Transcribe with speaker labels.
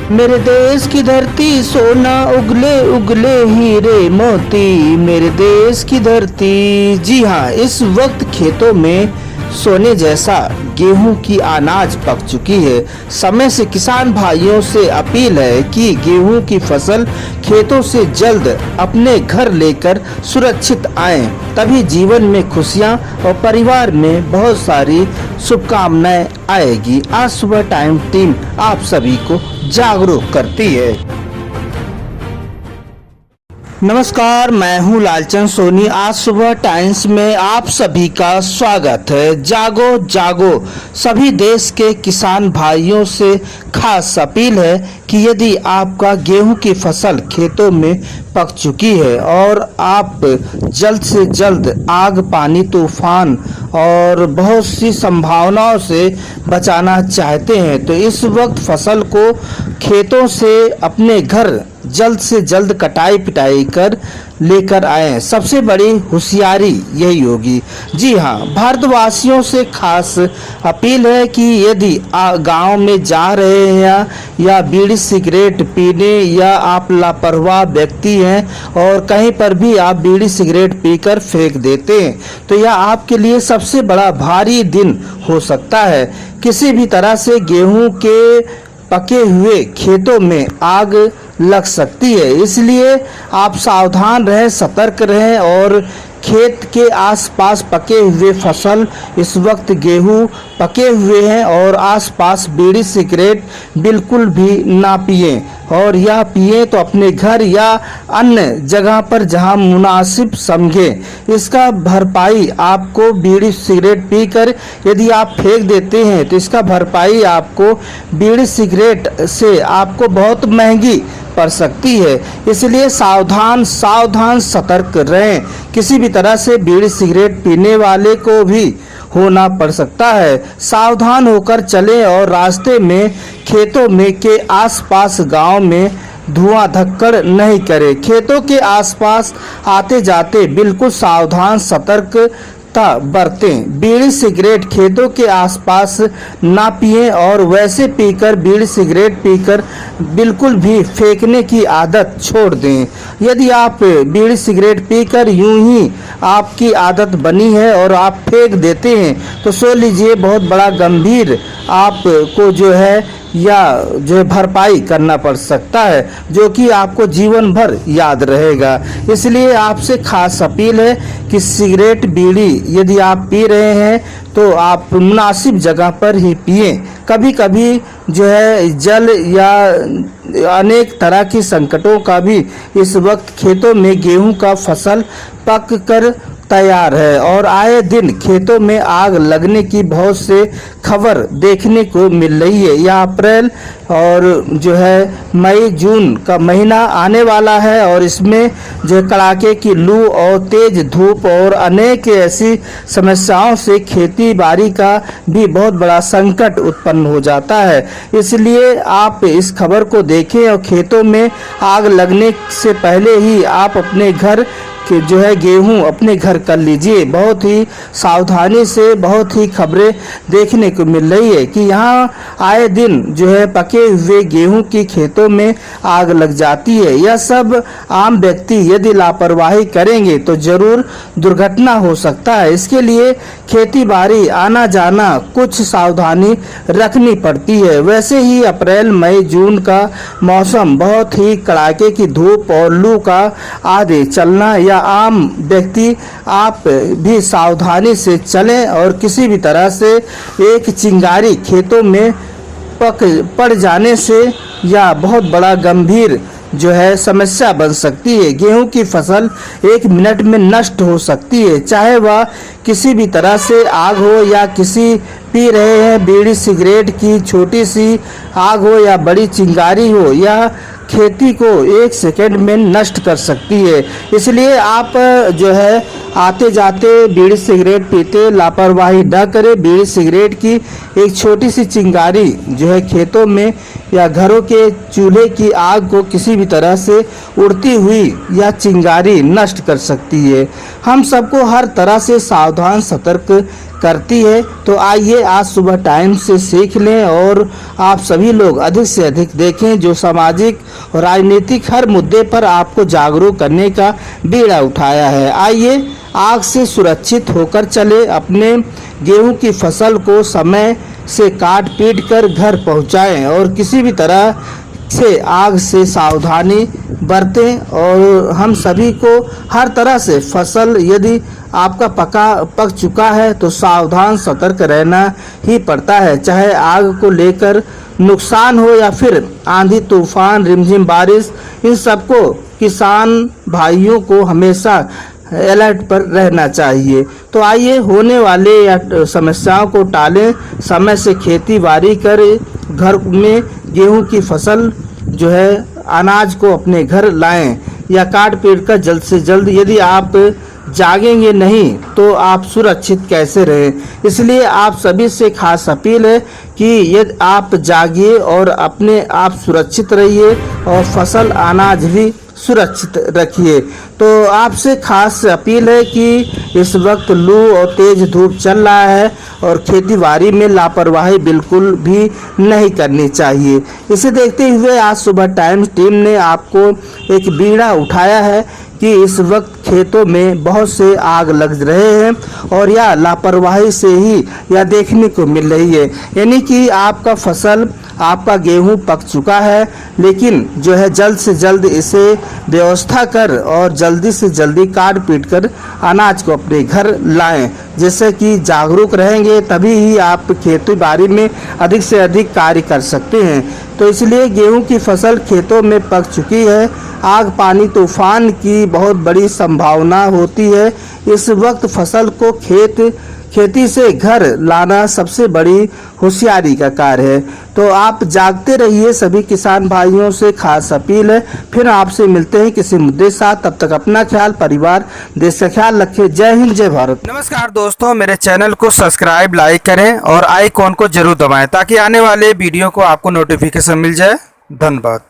Speaker 1: मेरे देश की धरती सोना उगले उगले हीरे मोती, मेरे देश की धरती। जी हाँ, इस वक्त खेतों में सोने जैसा गेहूं की अनाज पक चुकी है। समय से किसान भाइयों से अपील है कि गेहूं की फसल खेतों से जल्द अपने घर लेकर सुरक्षित आएं, तभी जीवन में खुशियां और परिवार में बहुत सारी शुभकामनाएं आएगी। आज सुबह टाइम टीम आप सभी को जागरूक करती है। नमस्कार, मैं हूं लालचंद सोनी। आज सुबह टाइम्स में आप सभी का स्वागत है। जागो जागो सभी देश के किसान भाइयों से खास अपील है कि यदि आपका गेहूं की फसल खेतों में पक चुकी है और आप जल्द से जल्द आग, पानी, तूफान और बहुत सी संभावनाओं से बचाना चाहते हैं, तो इस वक्त फसल को खेतों से अपने घर जल्द से जल्द कटाई पिटाई कर लेकर आए। सबसे बड़ी होशियारी यही होगी। जी हाँ, भारतवासियों से खास अपील है कि यदि गांव में जा रहे हैं या बीड़ी सिगरेट पीने या आप लापरवाह व्यक्ति हैं और कहीं पर भी आप बीड़ी सिगरेट पीकर फेंक देते हैं, तो यह आपके लिए सबसे बड़ा भारी दिन हो सकता है। किसी भी तरह से गेहूं के पके हुए खेतों में आग लग सकती है, इसलिए आप सावधान रहें, सतर्क रहें और खेत के आसपास पके हुए फसल, इस वक्त गेहूं पके हुए हैं और आसपास बीड़ी सिगरेट बिल्कुल भी ना पिएं, और यह पिएं तो अपने घर या अन्य जगह पर जहां मुनासिब समझें। इसका भरपाई आपको बीड़ी सिगरेट पीकर यदि आप फेंक देते हैं तो इसका भरपाई आपको बीड़ी सिगरेट से आपको बहुत महंगी पड़ सकती है। इसलिए सावधान सावधान सतर्क रहें। किसी भी तरह से बीड़ी सिगरेट पीने वाले को भी होना पड़ सकता है। सावधान होकर चलें और रास्ते में, खेतों में के आसपास, गांव में धुआं धक्कड़ नहीं करें। खेतों के आसपास आते जाते बिल्कुल सावधान सतर्कता बरतें। बीड़ी सिगरेट खेतों के आसपास ना पिएं और वैसे पीकर, बीड़ी सिगरेट पीकर बिल्कुल भी फेंकने की आदत छोड़ दें। यदि आप बीड़ी सिगरेट पीकर यूं ही आपकी आदत बनी है और आप फेंक देते हैं तो सोच लीजिए बहुत बड़ा गंभीर आपको जो है भरपाई करना पड़ सकता है, जो कि आपको जीवन भर याद रहेगा। इसलिए आपसे खास अपील है कि सिगरेट बीड़ी यदि आप पी रहे हैं तो आप मुनासिब जगह पर ही पिएं। कभी कभी जो है जल या अनेक तरह की संकटों का भी इस वक्त खेतों में गेहूं का फसल पक कर तैयार है और आए दिन खेतों में आग लगने की बहुत से खबर देखने को मिल रही है। यह अप्रैल और जो है मई जून का महीना आने वाला है और इसमें जो कड़ाके की लू और तेज धूप और अनेक ऐसी समस्याओं से खेती बाड़ी का भी बहुत बड़ा संकट उत्पन्न हो जाता है। इसलिए आप इस खबर को देखें और खेतों में आग लगने से पहले ही आप अपने घर कि जो है गेहूं अपने घर कर लीजिए। बहुत ही सावधानी से बहुत ही खबरें देखने को मिल रही है कि यहाँ आए दिन जो है पके हुए गेहूं की खेतों में आग लग जाती है। यह सब आम व्यक्ति यदि लापरवाही करेंगे तो जरूर दुर्घटना हो सकता है। इसके लिए खेती बाड़ी आना जाना कुछ सावधानी रखनी पड़ती है। वैसे ही अप्रैल मई जून का मौसम बहुत ही कड़ाके की धूप और लू का आदि चलना या आम व्यक्ति आप भी सावधानी से चलें और किसी भी तरह से एक चिंगारी खेतों में पड़ जाने से या बहुत बड़ा गंभीर जो है समस्या बन सकती है। गेहूं की फसल 1 मिनट में नष्ट हो सकती है, चाहे वह किसी भी तरह से आग हो या किसी पी रहे हैं बीड़ी सिगरेट की छोटी सी आग हो या बड़ी चिंगारी हो, या खेती को 1 सेकंड में नष्ट कर सकती है। इसलिए आप जो है आते जाते बीड़ी सिगरेट पीते लापरवाही न करें। बीड़ी सिगरेट की एक छोटी सी चिंगारी जो है खेतों में या घरों के चूल्हे की आग को किसी भी तरह से उड़ती हुई या चिंगारी नष्ट कर सकती है। हम सबको हर तरह से सावधान सतर्क करती है। तो आइए आज सुबह टाइम से सीख लें और आप सभी लोग अधिक से अधिक देखें, जो सामाजिक और राजनीतिक हर मुद्दे पर आपको जागरूक करने का बीड़ा उठाया है। आइए आग से सुरक्षित होकर चले, अपने गेहूं की फसल को समय से काट पीट कर घर पहुंचाएं और किसी भी तरह से आग से सावधानी बरतें। और हम सभी को हर तरह से फसल यदि आपका पक चुका है तो सावधान सतर्क रहना ही पड़ता है, चाहे आग को लेकर नुकसान हो या फिर आंधी तूफान रिमझिम बारिश। इन सबको किसान भाइयों को हमेशा अलर्ट पर रहना चाहिए। तो आइए होने वाले या समस्याओं को टालें, समय से खेती बाड़ी कर घर में गेहूं की फसल जो है अनाज को अपने घर लाएं या काट पीट कर जल्द से जल्द। यदि आप जागेंगे नहीं तो आप सुरक्षित कैसे रहें। इसलिए आप सभी से खास अपील है कि यदि आप जागिए और अपने आप सुरक्षित रहिए और फसल अनाज भी सुरक्षित रखिए। तो आपसे खास अपील है कि इस वक्त लू और तेज धूप चल रहा है और खेती बाड़ी में लापरवाही बिल्कुल भी नहीं करनी चाहिए। इसे देखते हुए आज सुबह टाइम्स टीम ने आपको एक बीड़ा उठाया है कि इस वक्त खेतों में बहुत से आग लग रहे हैं और यह लापरवाही से ही यह देखने को मिल रही है। यानी कि आपका फसल आपका गेहूं पक चुका है, लेकिन जो है जल्द से जल्द इसे व्यवस्था कर और जल्दी से जल्दी काट पीट कर अनाज को अपने घर लाएं। जैसे कि जागरूक रहेंगे तभी ही आप खेती बाड़ी में अधिक से अधिक कार्य कर सकते हैं। तो इसलिए गेहूं की फसल खेतों में पक चुकी है, आग पानी तूफान की बहुत बड़ी संभावना होती है। इस वक्त फसल को खेती से घर लाना सबसे बड़ी होशियारी का कार्य है। तो आप जागते रहिए, सभी किसान भाइयों से खास अपील है। फिर आपसे मिलते हैं किसी मुद्दे साथ, तब तक अपना ख्याल, परिवार, देश का ख्याल रखें। जय हिंद, जय भारत। नमस्कार दोस्तों, मेरे चैनल को सब्सक्राइब लाइक करें और आइकॉन को जरूर दबाएं ताकि आने वाले वीडियो को आपको नोटिफिकेशन मिल जाए। धन्यवाद।